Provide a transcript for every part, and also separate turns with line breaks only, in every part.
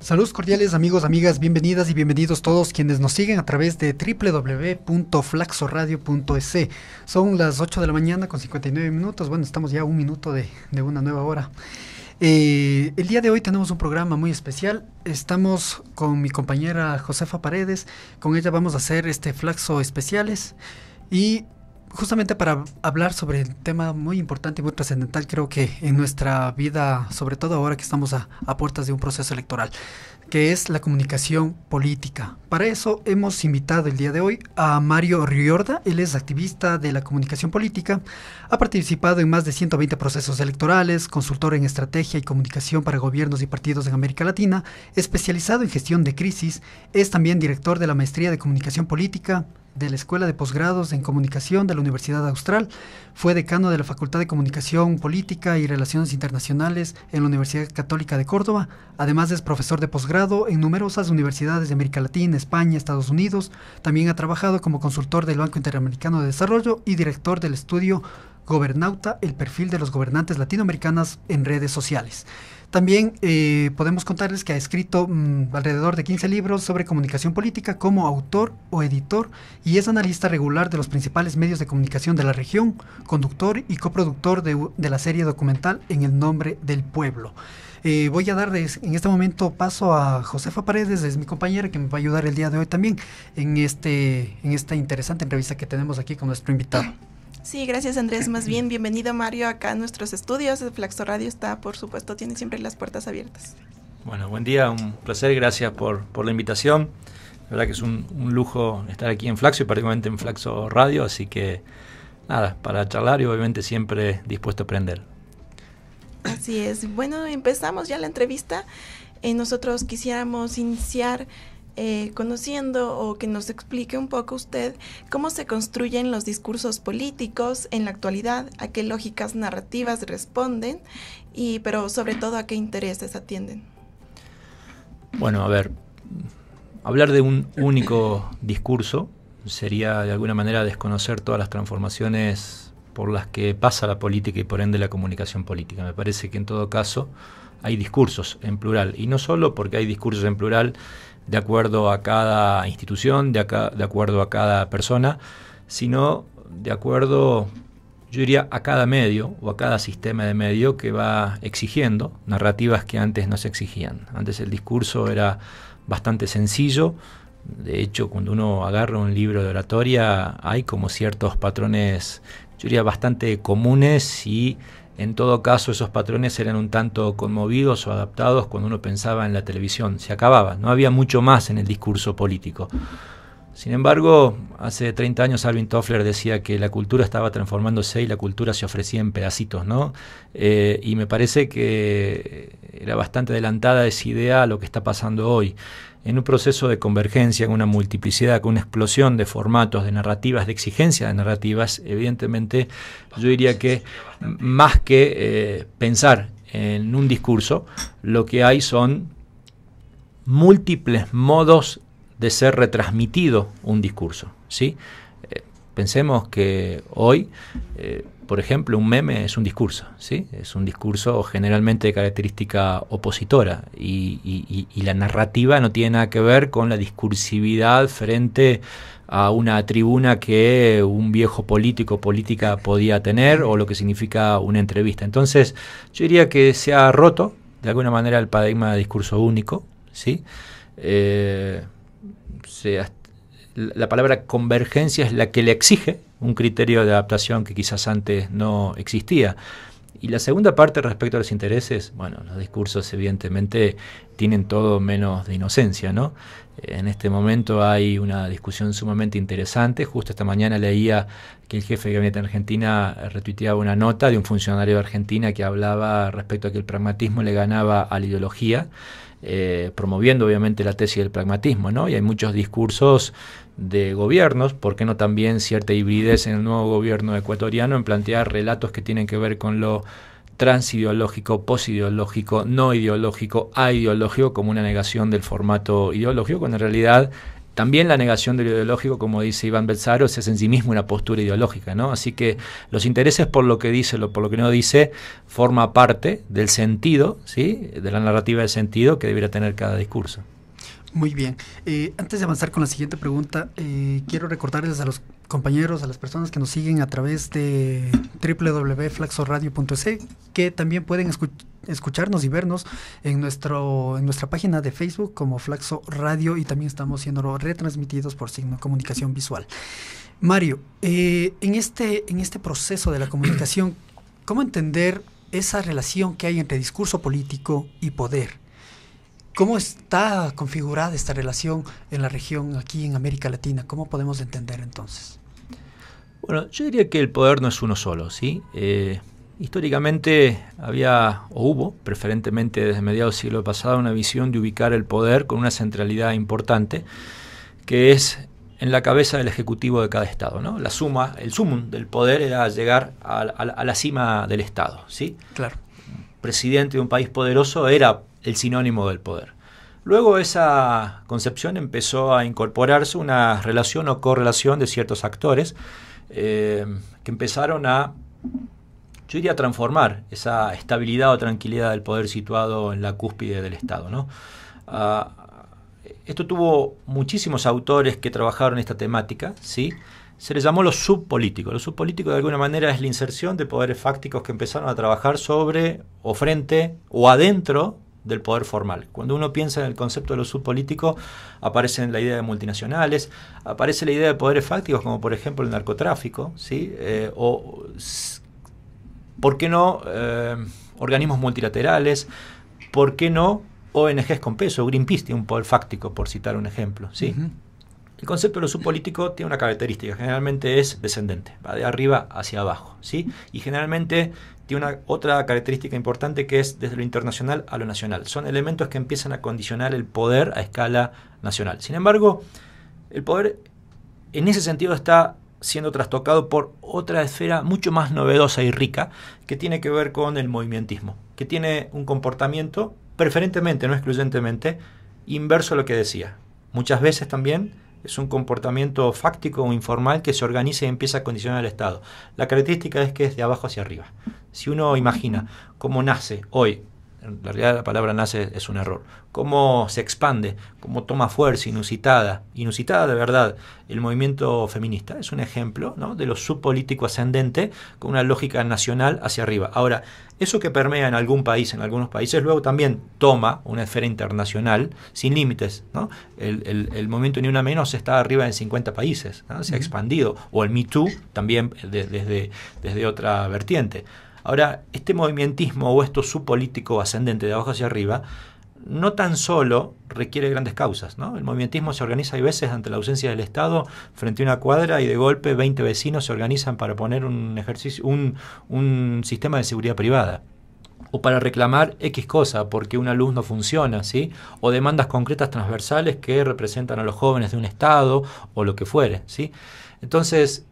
Saludos cordiales amigos, amigas, bienvenidas y bienvenidos todos quienes nos siguen a través de www.flaxoradio.es. Son las 8 de la mañana con 59 minutos, bueno, estamos ya a un minuto de una nueva hora. El día de hoy tenemos un programa muy especial, estamos con mi compañera Josefa Paredes, con ella vamos a hacer Flaxo especiales y justamente para hablar sobre un tema muy importante y muy trascendental, creo que en nuestra vida, sobre todo ahora que estamos a puertas de un proceso electoral, que es la comunicación política. Para eso hemos invitado el día de hoy a Mario Riorda. Él es activista de la comunicación política, ha participado en más de 120 procesos electorales, consultor en estrategia y comunicación para gobiernos y partidos en América Latina, especializado en gestión de crisis, es también director de la maestría de comunicación política de la Escuela de Posgrados en Comunicación de la Universidad Austral, fue decano de la Facultad de Comunicación Política y Relaciones Internacionales en la Universidad Católica de Córdoba, además es profesor de posgrado en numerosas universidades de América Latina, España, Estados Unidos, también ha trabajado como consultor del Banco Interamericano de Desarrollo y director del estudio Gobernauta, el perfil de los gobernantes latinoamericanos en redes sociales. También podemos contarles que ha escrito alrededor de 15 libros sobre comunicación política como autor o editor y es analista regular de los principales medios de comunicación de la región, conductor y coproductor de la serie documental En el Nombre del Pueblo. Voy a dar en este momento paso a Josefa Paredes, es mi compañera que me va a ayudar el día de hoy también en esta interesante entrevista que tenemos aquí con nuestro invitado.
Sí, gracias Andrés, más bien bienvenido Mario acá a nuestros estudios. Flaxo Radio está, por supuesto, tiene siempre las puertas abiertas.
Bueno, buen día, un placer, gracias por la invitación. La verdad que es un lujo estar aquí en Flaxo y particularmente en Flaxo Radio, así que nada, para charlar y obviamente siempre dispuesto a aprender.
Así es, bueno, empezamos ya la entrevista. Nosotros quisiéramos iniciar conociendo o que nos explique un poco usted cómo se construyen los discursos políticos en la actualidad, a qué lógicas narrativas responden pero sobre todo a qué intereses atienden.
Bueno, a ver, hablar de un único discurso sería de alguna manera desconocer todas las transformaciones por las que pasa la política y por ende la comunicación política. Me parece que en todo caso hay discursos en plural y no solo porque hay discursos en plural de acuerdo a cada institución, de acuerdo a cada persona, sino de acuerdo, yo diría, a cada medio o a cada sistema de medio que va exigiendo narrativas que antes no se exigían. Antes el discurso era bastante sencillo. De hecho, cuando uno agarra un libro de oratoria, hay como ciertos patrones, yo diría, bastante comunes y en todo caso, esos patrones eran un tanto conmovidos o adaptados cuando uno pensaba en la televisión. Se acababa, no había mucho más en el discurso político. Sin embargo, hace 30 años Alvin Toffler decía que la cultura estaba transformándose y la cultura se ofrecía en pedacitos, ¿no? Y me parece que era bastante adelantada esa idea a lo que está pasando hoy. En un proceso de convergencia, con una multiplicidad, con una explosión de formatos, de narrativas, de exigencia de narrativas, evidentemente yo diría que más que pensar en un discurso, lo que hay son múltiples modos de ser retransmitido un discurso, ¿sí? Pensemos que hoy, por ejemplo, un meme es un discurso, ¿sí? Es un discurso generalmente de característica opositora y la narrativa no tiene nada que ver con la discursividad frente a una tribuna que un viejo político o política podía tener o lo que significa una entrevista. Entonces, yo diría que se ha roto de alguna manera el paradigma de discurso único, ¿sí? La palabra convergencia es la que le exige un criterio de adaptación que quizás antes no existía. Y la segunda parte respecto a los intereses, bueno, los discursos evidentemente tienen todo menos de inocencia, ¿no? En este momento hay una discusión sumamente interesante. Justo esta mañana leía que el jefe de gabinete de Argentina retuiteaba una nota de un funcionario de Argentina que hablaba respecto a que el pragmatismo le ganaba a la ideología, promoviendo obviamente la tesis del pragmatismo, ¿no? Y hay muchos discursos de gobiernos, ¿por qué no también cierta hibridez en el nuevo gobierno ecuatoriano en plantear relatos que tienen que ver con lo transideológico, posideológico, no ideológico, aideológico, como una negación del formato ideológico, cuando en realidad también la negación de lo ideológico, como dice Iván Belsaros, es en sí mismo una postura ideológica, ¿no? Así que los intereses por lo que dice, por lo que no dice, forma parte del sentido, ¿sí? De la narrativa del sentido que debería tener cada discurso.
Muy bien. Antes de avanzar con la siguiente pregunta, quiero recordarles a los compañeros, a las personas que nos siguen a través de www.flaxoradio.es que también pueden escucharnos y vernos en nuestra página de Facebook como Flaxo Radio, y también estamos siendo retransmitidos por Signo Comunicación Visual. Mario, en este proceso de la comunicación, ¿cómo entender esa relación que hay entre discurso político y poder? ¿Cómo está configurada esta relación en la región, aquí en América Latina? ¿Cómo podemos entender entonces?
Bueno, yo diría que el poder no es uno solo, ¿sí? Históricamente había, o hubo, preferentemente desde mediados del siglo pasado, una visión de ubicar el poder con una centralidad importante, que es en la cabeza del ejecutivo de cada estado, ¿no? El sumum del poder era llegar a la cima del estado, ¿sí?
Claro.
Un presidente de un país poderoso era el sinónimo del poder. Luego esa concepción empezó a incorporarse una relación o correlación de ciertos actores que empezaron a, yo diría, transformar esa estabilidad o tranquilidad del poder situado en la cúspide del Estado, ¿no? Esto tuvo muchísimos autores que trabajaron esta temática, ¿sí? Se les llamó los subpolíticos. Los subpolíticos, de alguna manera, es la inserción de poderes fácticos que empezaron a trabajar sobre o frente o adentro del poder formal. Cuando uno piensa en el concepto de lo subpolítico, aparece la idea de multinacionales, aparece la idea de poderes fácticos, como por ejemplo el narcotráfico, ¿sí? O, ¿por qué no organismos multilaterales? ¿Por qué no ONGs con peso? Greenpeace tiene un poder fáctico, por citar un ejemplo, ¿sí? Uh-huh. El concepto de lo subpolítico tiene una característica, generalmente es descendente, va de arriba hacia abajo, ¿sí? Y generalmente tiene otra característica importante, que es desde lo internacional a lo nacional. Son elementos que empiezan a condicionar el poder a escala nacional. Sin embargo, el poder en ese sentido está siendo trastocado por otra esfera mucho más novedosa y rica, que tiene que ver con el movimentismo, que tiene un comportamiento preferentemente, no excluyentemente, inverso a lo que decía. Muchas veces también es un comportamiento fáctico o informal que se organiza y empieza a condicionar al Estado. La característica es que es de abajo hacia arriba. Si uno imagina cómo nace hoy, en realidad la palabra nace es un error, cómo se expande, cómo toma fuerza inusitada de verdad, el movimiento feminista, es un ejemplo, ¿no?, de lo subpolítico ascendente con una lógica nacional hacia arriba. Ahora, eso que permea en algún país, en algunos países, luego también toma una esfera internacional sin límites, ¿no? El movimiento Ni Una Menos está arriba en 50 países, ¿no? Se ha expandido, o el Me Too también desde otra vertiente. Ahora, este movimentismo o esto subpolítico ascendente de abajo hacia arriba no tan solo requiere grandes causas, ¿no? El movimentismo se organiza, hay veces, ante la ausencia del Estado, frente a una cuadra, y de golpe 20 vecinos se organizan para poner un sistema de seguridad privada, o para reclamar X cosa porque una luz no funciona, ¿sí? O demandas concretas transversales que representan a los jóvenes de un Estado, o lo que fuere, ¿sí? Entonces,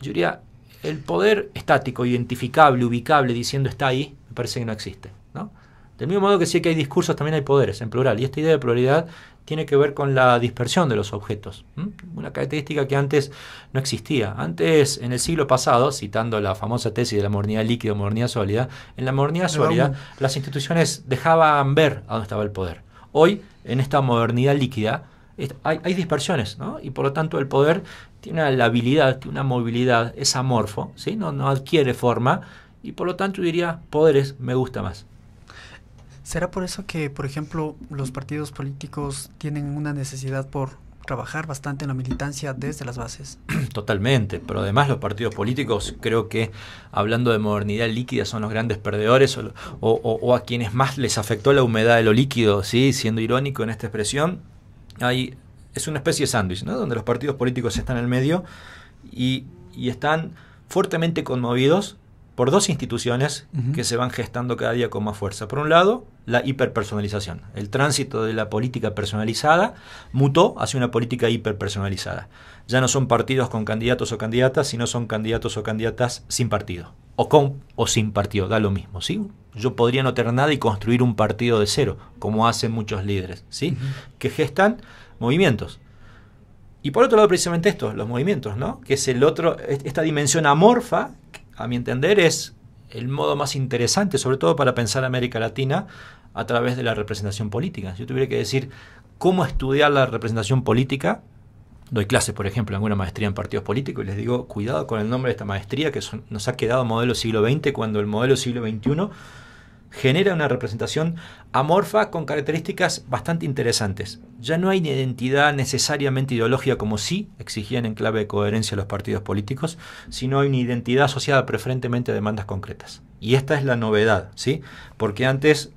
yo diría, el poder estático, identificable, ubicable, diciendo está ahí, me parece que no existe, ¿no? Del mismo modo que sí que hay discursos, también hay poderes, en plural. Y esta idea de pluralidad tiene que ver con la dispersión de los objetos, una característica que antes no existía. Antes, en el siglo pasado, citando la famosa tesis de la modernidad líquida o modernidad sólida, en la modernidad sólida las instituciones dejaban ver a dónde estaba el poder. Hoy, en esta modernidad líquida, hay dispersiones, ¿no? Y por lo tanto el poder tiene una labilidad, tiene una movilidad, es amorfo, ¿sí? No adquiere forma, y por lo tanto yo diría, poderes me gusta más.
¿Será por eso que, por ejemplo, los partidos políticos tienen una necesidad por trabajar bastante en la militancia desde las bases?
Totalmente, pero además los partidos políticos, creo que, hablando de modernidad líquida, son los grandes perdedores, o a quienes más les afectó la humedad de lo líquido, ¿sí? Siendo irónico en esta expresión, es una especie de sándwich, ¿no?, donde los partidos políticos están en el medio y están fuertemente conmovidos por dos instituciones que se van gestando cada día con más fuerza. Por un lado, la hiperpersonalización. El tránsito de la política personalizada mutó hacia una política hiperpersonalizada. Ya no son partidos con candidatos o candidatas, sino son candidatos o candidatas sin partido. O con o sin partido, da lo mismo, ¿sí? Yo podría no tener nada y construir un partido de cero, como hacen muchos líderes, ¿sí? Que gestan movimientos. Y por otro lado, precisamente esto, los movimientos, ¿no? Que es esta dimensión amorfa, a mi entender, es el modo más interesante, sobre todo para pensar América Latina a través de la representación política. Si yo tuviera que decir cómo estudiar la representación política, doy clases, por ejemplo, en alguna maestría en partidos políticos y les digo, cuidado con el nombre de esta maestría que nos ha quedado modelo siglo XX, cuando el modelo siglo XXI genera una representación amorfa con características bastante interesantes. Ya no hay identidad necesariamente ideológica como sí exigían en clave de coherencia los partidos políticos, sino hay una identidad asociada preferentemente a demandas concretas. Y esta es la novedad, ¿sí? Porque antes,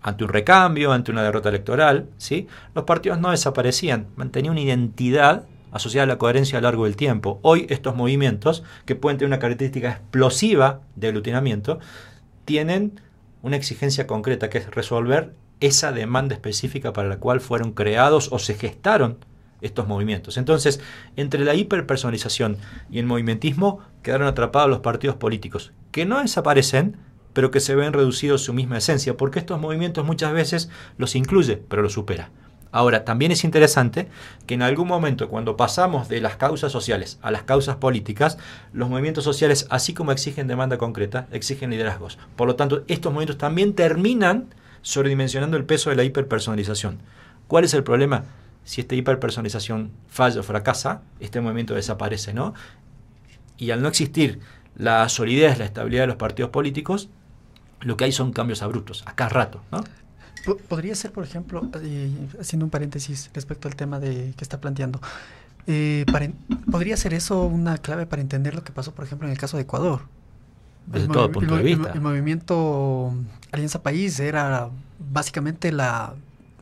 ante un recambio, ante una derrota electoral, ¿sí?, los partidos no desaparecían, mantenían una identidad asociada a la coherencia a lo largo del tiempo. Hoy estos movimientos, que pueden tener una característica explosiva de aglutinamiento, tienen una exigencia concreta, que es resolver esa demanda específica para la cual fueron creados o se gestaron estos movimientos. Entonces, entre la hiperpersonalización y el movimentismo quedaron atrapados los partidos políticos, que no desaparecen, pero que se ven reducidos su misma esencia, porque estos movimientos muchas veces los incluye, pero los supera. Ahora, también es interesante que en algún momento, cuando pasamos de las causas sociales a las causas políticas, los movimientos sociales, así como exigen demanda concreta, exigen liderazgos. Por lo tanto, estos movimientos también terminan sobredimensionando el peso de la hiperpersonalización. ¿Cuál es el problema? Si esta hiperpersonalización falla o fracasa, este movimiento desaparece, ¿no? Y al no existir la solidez, la estabilidad de los partidos políticos, lo que hay son cambios abruptos, a cada rato, ¿no?
Podría ser, por ejemplo, haciendo un paréntesis respecto al tema que está planteando, ¿podría ser eso una clave para entender lo que pasó, por ejemplo, en el caso de Ecuador?
Desde todo punto de vista.
El movimiento Alianza País era básicamente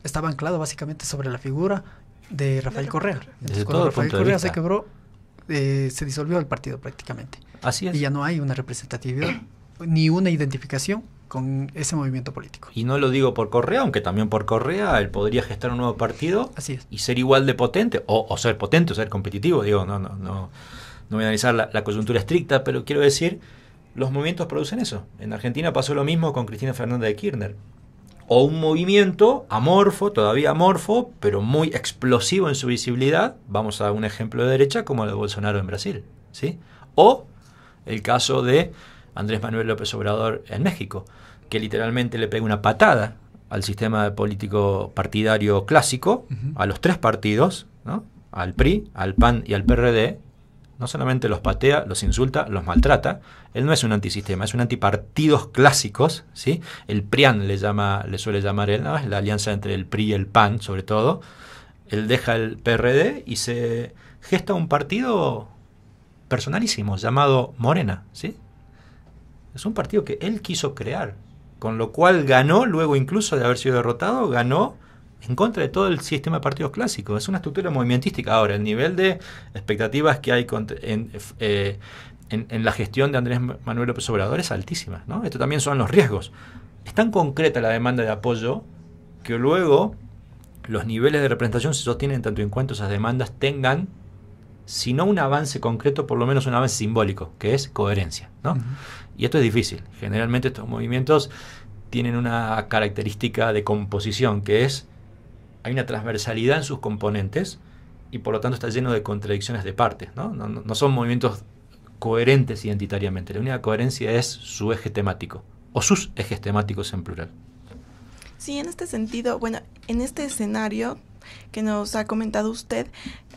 estaba anclado básicamente sobre la figura de Rafael Correa.
Desde
cuando
todo
Rafael
punto de
Correa
vista
se quebró, se disolvió el partido prácticamente.
Así es.
Y ya no hay una representatividad ni una identificación con ese movimiento político.
Y no lo digo por Correa, aunque también por Correa él podría gestar un nuevo partido.
Así es.
Y ser igual de potente, o ser potente, o ser competitivo. Digo, no voy a analizar la coyuntura estricta, pero quiero decir, los movimientos producen eso. En Argentina pasó lo mismo con Cristina Fernández de Kirchner. O un movimiento amorfo, todavía amorfo, pero muy explosivo en su visibilidad. Vamos a un ejemplo de derecha como el de Bolsonaro en Brasil, ¿sí? O el caso de Andrés Manuel López Obrador en México, que literalmente le pega una patada al sistema político partidario clásico, a los tres partidos, ¿no?, al PRI, al PAN y al PRD. No solamente los patea, los insulta, los maltrata. Él no es un antisistema, es un antipartidos clásicos, ¿sí? El PRIAN le suele llamar él, ¿no? Es la alianza entre el PRI y el PAN, sobre todo. Él deja el PRD y se gesta un partido personalísimo llamado Morena, ¿sí? Es un partido que él quiso crear, con lo cual ganó, luego incluso de haber sido derrotado, ganó en contra de todo el sistema de partidos clásicos. Es una estructura movimentística. Ahora, el nivel de expectativas que hay en la gestión de Andrés Manuel López Obrador es altísima, ¿no? Esto también son los riesgos. Es tan concreta la demanda de apoyo que luego los niveles de representación se sostienen tanto en cuanto esas demandas tengan, si no un avance concreto, por lo menos un avance simbólico, que es coherencia, ¿no? Y esto es difícil. Generalmente estos movimientos tienen una característica de composición, que es, hay una transversalidad en sus componentes y por lo tanto está lleno de contradicciones de partes, ¿no? No son movimientos coherentes identitariamente. La única coherencia es su eje temático, o sus ejes temáticos en plural.
Sí, en este sentido, bueno, en este escenario que nos ha comentado usted,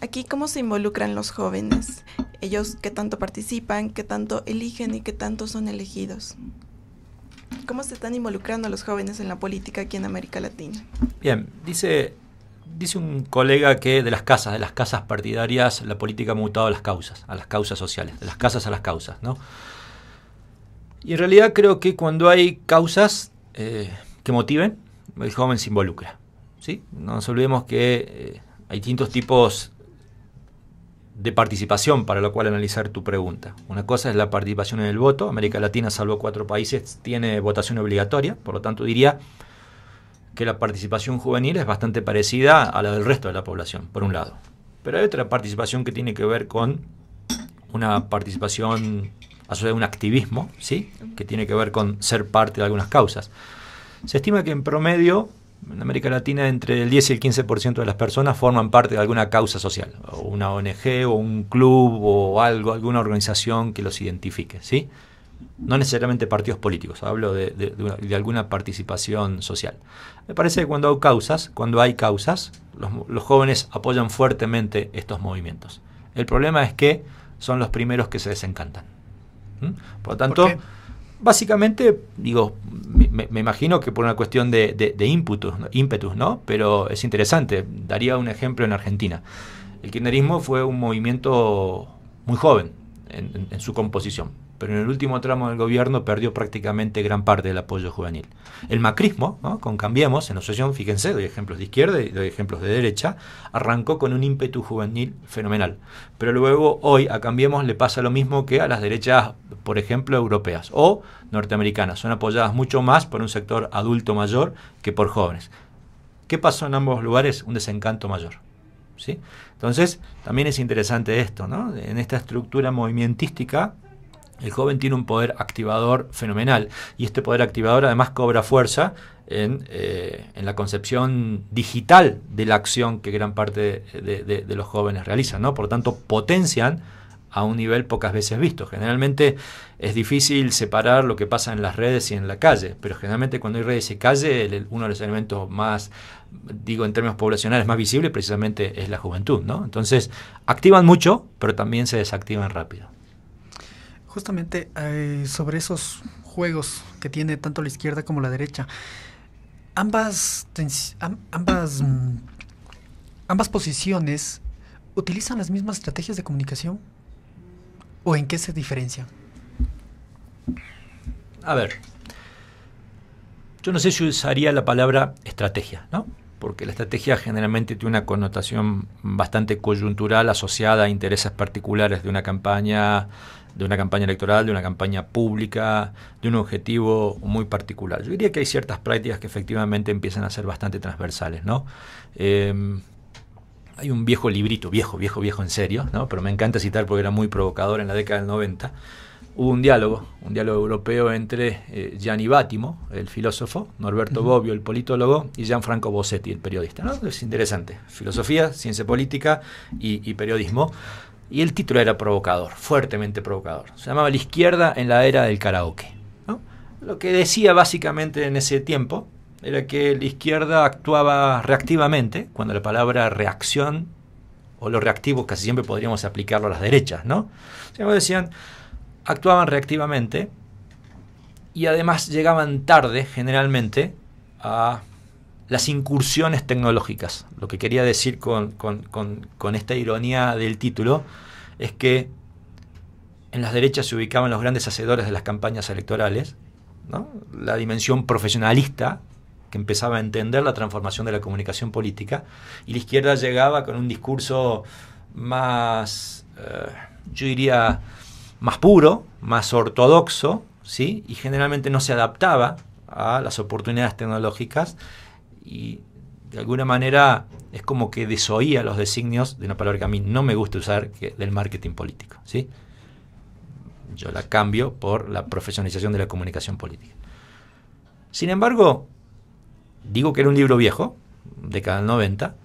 aquí cómo se involucran los jóvenes, ellos qué tanto participan, qué tanto eligen y qué tanto son elegidos. ¿Cómo se están involucrando los jóvenes en la política aquí en América Latina?
Bien, dice un colega que de las casas partidarias, la política ha mutado a las causas sociales, de las casas a las causas, ¿no? Y en realidad creo que cuando hay causas que motiven, el joven se involucra, ¿sí? No nos olvidemos que hay distintos tipos de participación para lo cual analizar tu pregunta. Una cosa es la participación en el voto. América Latina, salvo 4 países, tiene votación obligatoria. Por lo tanto, diría que la participación juvenil es bastante parecida a la del resto de la población, por un lado. Pero hay otra participación que tiene que ver con una participación asociada a un activismo, ¿sí?, que tiene que ver con ser parte de algunas causas. Se estima que en promedio En América Latina, entre el 10 y el 15% de las personas forman parte de alguna causa social, o una ONG, o un club, o algo, alguna organización que los identifique, ¿sí? No necesariamente partidos políticos, hablo de alguna participación social. Me parece que cuando hay causas, los jóvenes apoyan fuertemente estos movimientos. El problema es que son los primeros que se desencantan. Por lo tanto, básicamente, digo, me imagino que por una cuestión de ímpetus, ¿no? Pero es interesante. Daría un ejemplo en Argentina. El kirchnerismo fue un movimiento muy joven en su composición, pero en el último tramo del gobierno perdió prácticamente gran parte del apoyo juvenil. El macrismo, ¿no? Con Cambiemos, en asociación, fíjense, doy ejemplos de izquierda y doy ejemplos de derecha, arrancó con un ímpetu juvenil fenomenal. Pero luego, hoy, a Cambiemos le pasa lo mismo que a las derechas, por ejemplo, europeas o norteamericanas. Son apoyadas mucho más por un sector adulto mayor que por jóvenes. ¿Qué pasó en ambos lugares? Un desencanto mayor, ¿sí? Entonces, también es interesante esto, ¿no? En esta estructura movimentística, el joven tiene un poder activador fenomenal, y este poder activador además cobra fuerza en la concepción digital de la acción que gran parte de los jóvenes realizan, ¿no? Por lo tanto, potencian a un nivel pocas veces visto. Generalmente es difícil separar lo que pasa en las redes y en la calle, pero generalmente cuando hay redes y calle, uno de los elementos más, digo en términos poblacionales, más visibles precisamente es la juventud, ¿no? Entonces, activan mucho, pero también se desactivan rápido.
Justamente sobre esos juegos que tiene tanto la izquierda como la derecha, ambas posiciones utilizan las mismas estrategias de comunicación, ¿o en qué se diferencian?
A ver, yo no sé si usaría la palabra estrategia, ¿no? Porque la estrategia generalmente tiene una connotación bastante coyuntural asociada a intereses particulares de una campaña electoral, de una campaña pública, de un objetivo muy particular. Yo diría que hay ciertas prácticas que efectivamente empiezan a ser bastante transversales, ¿no? Hay un viejo librito, viejo en serio, ¿no? Pero me encanta citar porque era muy provocador en la década del 90. Hubo un diálogo europeo entre Gianni Vattimo, el filósofo, Norberto Bobbio, el politólogo, y Gianfranco Bossetti, el periodista, ¿no? Es interesante. Filosofía, ciencia política y periodismo. Y el título era provocador, fuertemente provocador. Se llamaba La izquierda en la era del karaoke, ¿no? Lo que decía básicamente en ese tiempo era que la izquierda actuaba reactivamente, cuando la palabra reacción o lo reactivo casi siempre podríamos aplicarlo a las derechas, ¿no? O decían, actuaban reactivamente y además llegaban tarde generalmente a las incursiones tecnológicas. Lo que quería decir con esta ironía del título es que en las derechas se ubicaban los grandes hacedores de las campañas electorales, ¿no? La dimensión profesionalista que empezaba a entender la transformación de la comunicación política, y la izquierda llegaba con un discurso más, yo diría, más puro, más ortodoxo, ¿sí? Y generalmente no se adaptaba a las oportunidades tecnológicas y de alguna manera es como que desoía los designios de una palabra que a mí no me gusta usar, del marketing político, ¿sí? Yo la cambio por la profesionalización de la comunicación política. Sin embargo, digo que era un libro viejo, década del 90,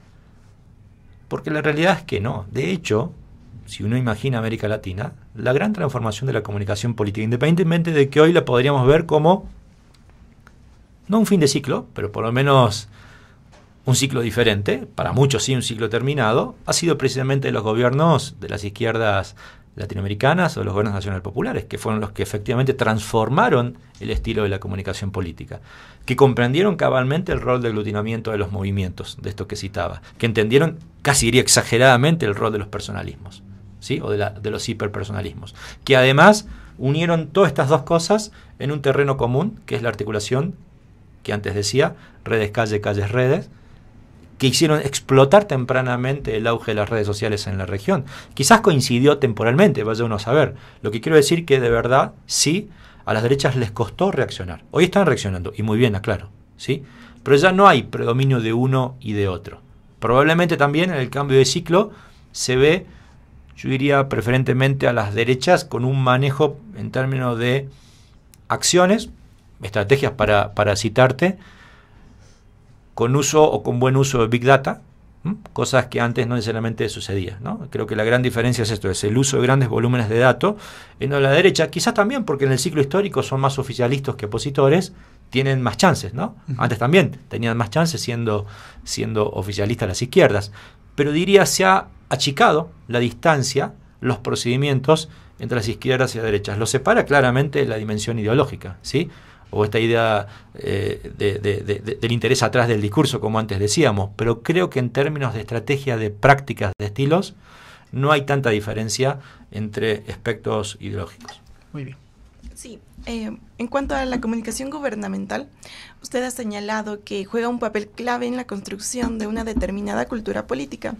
porque la realidad es que no. De hecho, si uno imagina América Latina, la gran transformación de la comunicación política, independientemente de que hoy la podríamos ver como, no un fin de ciclo, pero por lo menos un ciclo diferente, para muchos sí un ciclo terminado, ha sido precisamente los gobiernos de las izquierdas latinoamericanas o los gobiernos nacionales populares, que fueron los que efectivamente transformaron el estilo de la comunicación política, que comprendieron cabalmente el rol de aglutinamiento de los movimientos, de esto que citaba, que entendieron, casi diría exageradamente, el rol de los personalismos, ¿sí? O de los hiperpersonalismos, que además unieron todas estas dos cosas en un terreno común, que es la articulación, que antes decía, redes, calles, redes, que hicieron explotar tempranamente el auge de las redes sociales en la región. Quizás coincidió temporalmente, vaya uno a saber. Lo que quiero decir que de verdad, sí, a las derechas les costó reaccionar. Hoy están reaccionando, y muy bien, aclaro, ¿sí? Pero ya no hay predominio de uno y de otro. Probablemente también en el cambio de ciclo se ve, yo diría preferentemente a las derechas con un manejo en términos de acciones, estrategias para citarte, con uso o con buen uso de Big Data, cosas que antes no necesariamente sucedían, ¿no? Creo que la gran diferencia es esto, es el uso de grandes volúmenes de datos. En la derecha, quizás también porque en el ciclo histórico son más oficialistas que opositores, tienen más chances, ¿no? Antes también tenían más chances siendo oficialistas las izquierdas. Pero diría, se ha achicado la distancia, los procedimientos entre las izquierdas y las derechas. Lo separa claramente la dimensión ideológica, ¿sí? O esta idea del interés atrás del discurso, como antes decíamos, pero creo que en términos de estrategia, de prácticas, de estilos, no hay tanta diferencia entre aspectos ideológicos.
Muy bien.
Sí, en cuanto a la comunicación gubernamental, usted ha señalado que juega un papel clave en la construcción de una determinada cultura política.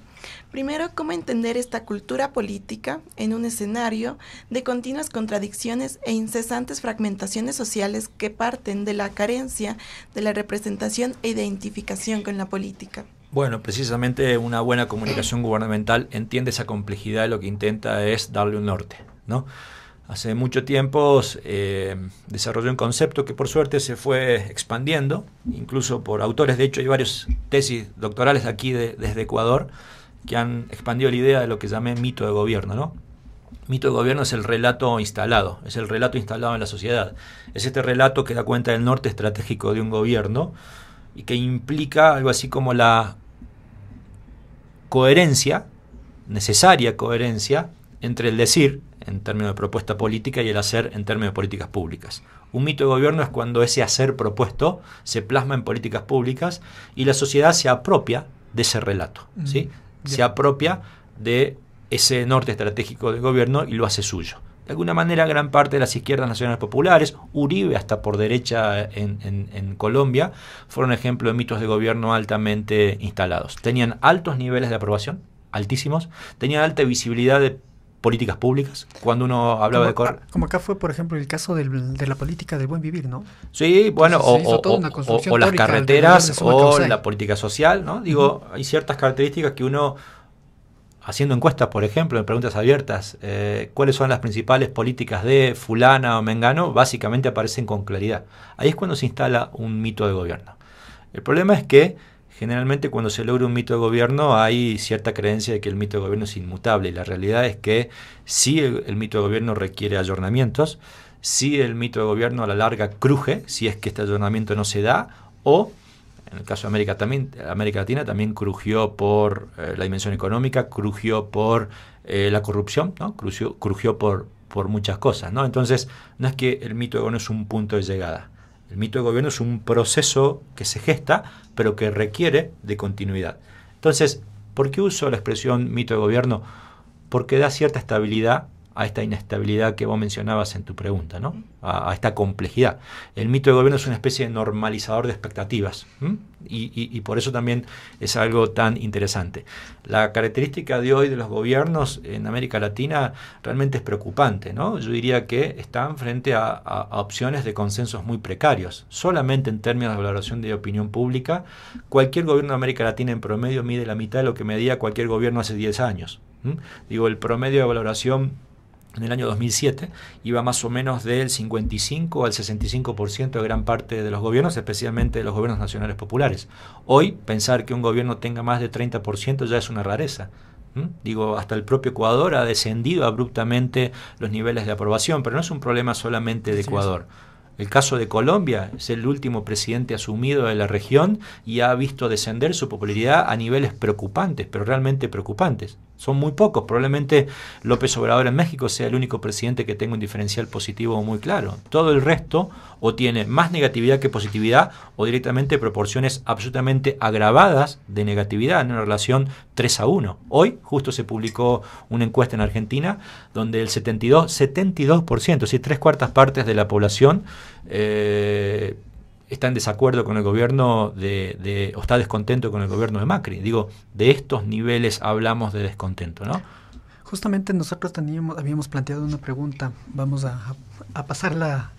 Primero, ¿cómo entender esta cultura política en un escenario de continuas contradicciones e incesantes fragmentaciones sociales que parten de la carencia de la representación e identificación con la política?
Bueno, precisamente una buena comunicación gubernamental entiende esa complejidad y lo que intenta es darle un norte, ¿no? Hace mucho tiempo desarrolló un concepto que por suerte se fue expandiendo, incluso por autores. De hecho, hay varias tesis doctorales aquí desde Ecuador que han expandido la idea de lo que llamé mito de gobierno, ¿no? Mito de gobierno es el relato instalado, es el relato instalado en la sociedad. Es este relato que da cuenta del norte estratégico de un gobierno y que implica algo así como la coherencia, necesaria coherencia, entre el decir, en términos de propuesta política, y el hacer en términos de políticas públicas. Un mito de gobierno es cuando ese hacer propuesto se plasma en políticas públicas y la sociedad se apropia de ese relato, ¿sí? Se apropia de ese norte estratégico del gobierno y lo hace suyo. De alguna manera, gran parte de las izquierdas nacionales populares, Uribe hasta por derecha en Colombia, fueron ejemplo de mitos de gobierno altamente instalados. Tenían altos niveles de aprobación, altísimos, tenían alta visibilidad de políticas públicas, cuando uno hablaba
como acá fue, por ejemplo, el caso de la política del buen vivir, ¿no?
Sí, bueno, o las carreteras, o
la
la política social, ¿no? Digo, hay ciertas características que uno, haciendo encuestas, por ejemplo, en preguntas abiertas, ¿cuáles son las principales políticas de fulana o mengano? Básicamente aparecen con claridad. Ahí es cuando se instala un mito de gobierno. El problema es que generalmente cuando se logra un mito de gobierno hay cierta creencia de que el mito de gobierno es inmutable, y la realidad es que sí el mito de gobierno requiere ayornamientos, sí el mito de gobierno a la larga cruje si es que este ayornamiento no se da, o en el caso de América Latina también crujió por la dimensión económica, crujió por la corrupción, ¿no? Crujió por muchas cosas, ¿no? Entonces no es que el mito de gobierno es un punto de llegada. El mito de gobierno es un proceso que se gesta, pero que requiere de continuidad. Entonces, ¿por qué uso la expresión mito de gobierno? Porque da cierta estabilidad a esta inestabilidad que vos mencionabas en tu pregunta, ¿no? A esta complejidad. El mito de gobierno es una especie de normalizador de expectativas, y por eso también es algo tan interesante. La característica de hoy de los gobiernos en América Latina realmente es preocupante, ¿no? Yo diría que están frente a opciones de consensos muy precarios. Solamente en términos de valoración de opinión pública, cualquier gobierno de América Latina en promedio mide la mitad de lo que medía cualquier gobierno hace 10 años. Digo, el promedio de valoración en el año 2007 iba más o menos del 55 al 65% de gran parte de los gobiernos, especialmente de los gobiernos nacionales populares. Hoy, pensar que un gobierno tenga más de 30% ya es una rareza. Digo, hasta el propio Ecuador ha descendido abruptamente los niveles de aprobación, pero no es un problema solamente de Ecuador. El caso de Colombia es el último presidente asumido de la región y ha visto descender su popularidad a niveles preocupantes, pero realmente preocupantes. Son muy pocos. Probablemente López Obrador en México sea el único presidente que tenga un diferencial positivo muy claro. Todo el resto o tiene más negatividad que positividad o directamente proporciones absolutamente agravadas de negatividad en una relación 3-1. Hoy justo se publicó una encuesta en Argentina donde el 72%, es decir, 3/4 partes de la población está en desacuerdo con el gobierno o está descontento con el gobierno de Macri. Digo, de estos niveles hablamos de descontento, ¿no?
Justamente nosotros habíamos planteado una pregunta, vamos a pasarla,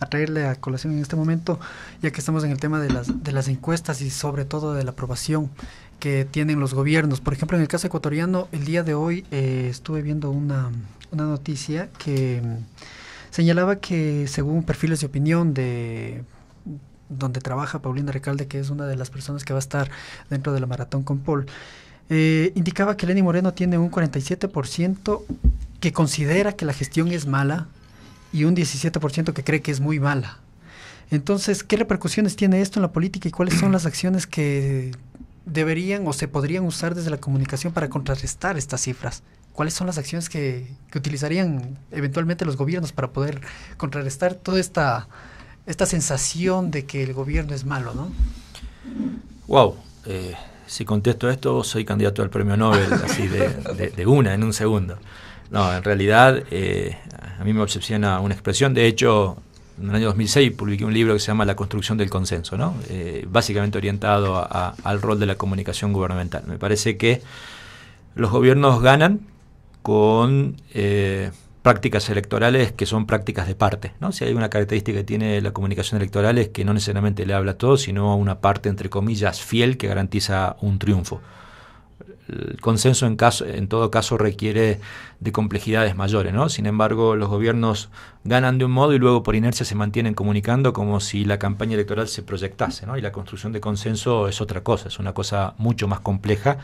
a traerle a colación en este momento, ya que estamos en el tema de las encuestas y sobre todo de la aprobación que tienen los gobiernos. Por ejemplo, en el caso ecuatoriano, el día de hoy estuve viendo una noticia que señalaba que según perfiles de opinión de donde trabaja Paulina Recalde, que es una de las personas que va a estar dentro de la maratón con Paul, indicaba que Lenín Moreno tiene un 47% que considera que la gestión es mala y un 17% que cree que es muy mala. Entonces, ¿qué repercusiones tiene esto en la política y cuáles son las acciones que deberían o se podrían usar desde la comunicación para contrarrestar estas cifras? ¿Cuáles son las acciones que utilizarían eventualmente los gobiernos para poder contrarrestar toda esta sensación de que el gobierno es malo, ¿no?
Wow, si contesto esto, soy candidato al premio Nobel, así de una, en un segundo. No, en realidad, a mí me obsesiona una expresión. De hecho, en el año 2006 publiqué un libro que se llama La construcción del consenso, ¿no? Básicamente orientado al rol de la comunicación gubernamental. Me parece que los gobiernos ganan con prácticas electorales que son prácticas de parte, ¿no? Si hay una característica que tiene la comunicación electoral es que no necesariamente le habla a todos, sino a una parte, entre comillas, fiel que garantiza un triunfo. El consenso en todo caso requiere de complejidades mayores, ¿no? Sin embargo, los gobiernos ganan de un modo y luego por inercia se mantienen comunicando como si la campaña electoral se proyectase, ¿no? Y la construcción de consenso es otra cosa, es una cosa mucho más compleja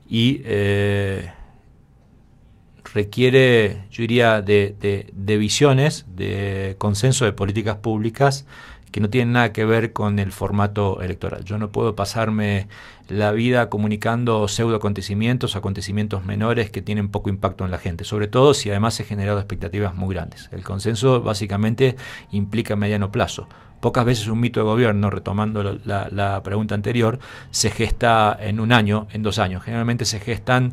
y requiere, yo diría, de visiones, de consenso de políticas públicas que no tienen nada que ver con el formato electoral. Yo no puedo pasarme la vida comunicando pseudo acontecimientos menores que tienen poco impacto en la gente, sobre todo si además he generado expectativas muy grandes. El consenso básicamente implica mediano plazo. Pocas veces un mito de gobierno, retomando la pregunta anterior, se gesta en un año, en 2 años. Generalmente se gestan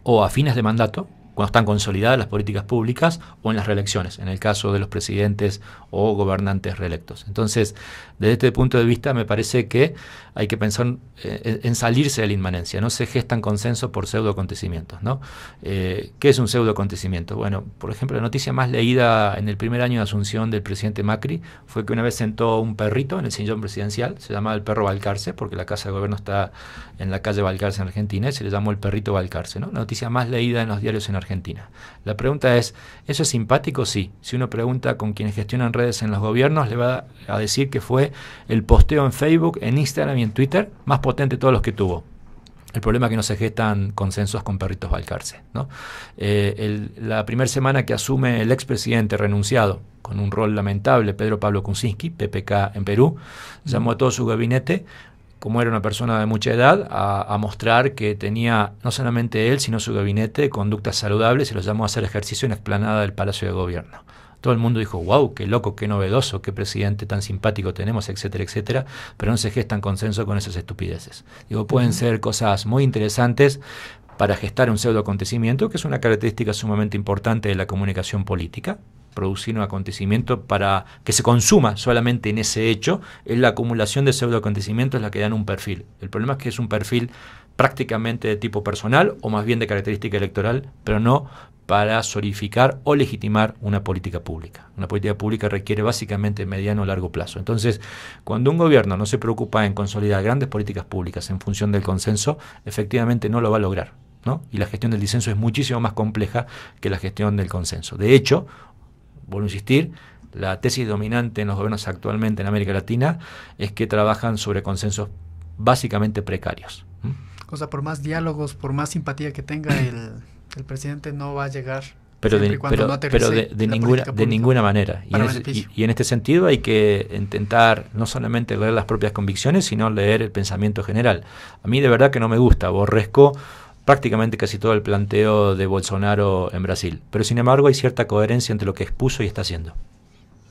o a fines de mandato, cuando están consolidadas las políticas públicas, o en las reelecciones, en el caso de los presidentes o gobernantes reelectos. Entonces, desde este punto de vista, me parece que hay que pensar en salirse de la inmanencia. No se gestan consensos por pseudo acontecimientos, ¿no? ¿Qué es un pseudo acontecimiento? Bueno, por ejemplo, la noticia más leída en el primer año de asunción del presidente Macri fue que una vez sentó un perrito en el sillón presidencial, se llamaba el perro Balcarce, porque la casa de gobierno está en la calle Balcarce en Argentina, y se le llamó el perrito Balcarce, ¿no? La noticia más leída en los diarios en Argentina. La pregunta es, ¿eso es simpático? Sí. Si uno pregunta con quienes gestionan redes en los gobiernos, le va a decir que fue el posteo en Facebook, en Instagram y en Twitter más potente de todos los que tuvo. El problema es que no se gestan consensos con perritos Balcarce, ¿no? La primera semana que asume el expresidente renunciado, con un rol lamentable, Pedro Pablo Kuczynski, PPK en Perú, llamó a todo su gabinete, como era una persona de mucha edad, a mostrar que tenía, no solamente él, sino su gabinete, conductas saludables, y los llamó a hacer ejercicio en la explanada del Palacio de Gobierno. Todo el mundo dijo, wow, qué loco, qué novedoso, qué presidente tan simpático tenemos, etcétera, etcétera, pero no se gestan consenso con esas estupideces. Digo, pueden ser cosas muy interesantes para gestar un pseudo acontecimiento, que es una característica sumamente importante de la comunicación política. Producir un acontecimiento para que se consuma solamente en ese hecho, es la acumulación de pseudo acontecimientos la que dan un perfil. El problema es que es un perfil prácticamente de tipo personal o más bien de característica electoral, pero no para solidificar o legitimar una política pública. Una política pública requiere básicamente mediano o largo plazo. Entonces, cuando un gobierno no se preocupa en consolidar grandes políticas públicas en función del consenso, efectivamente no lo va a lograr, ¿no? Y la gestión del disenso es muchísimo más compleja que la gestión del consenso. De hecho, vuelvo a insistir, la tesis dominante en los gobiernos actualmente en América Latina es que trabajan sobre consensos básicamente precarios.
O sea, por más diálogos, por más simpatía que tenga el presidente, no va a llegar.
Pero de ninguna manera. Y en este sentido hay que intentar no solamente leer las propias convicciones, sino leer el pensamiento general. A mí de verdad que no me gusta, aborrezco prácticamente casi todo el planteo de Bolsonaro en Brasil. Pero sin embargo hay cierta coherencia entre lo que expuso y está haciendo,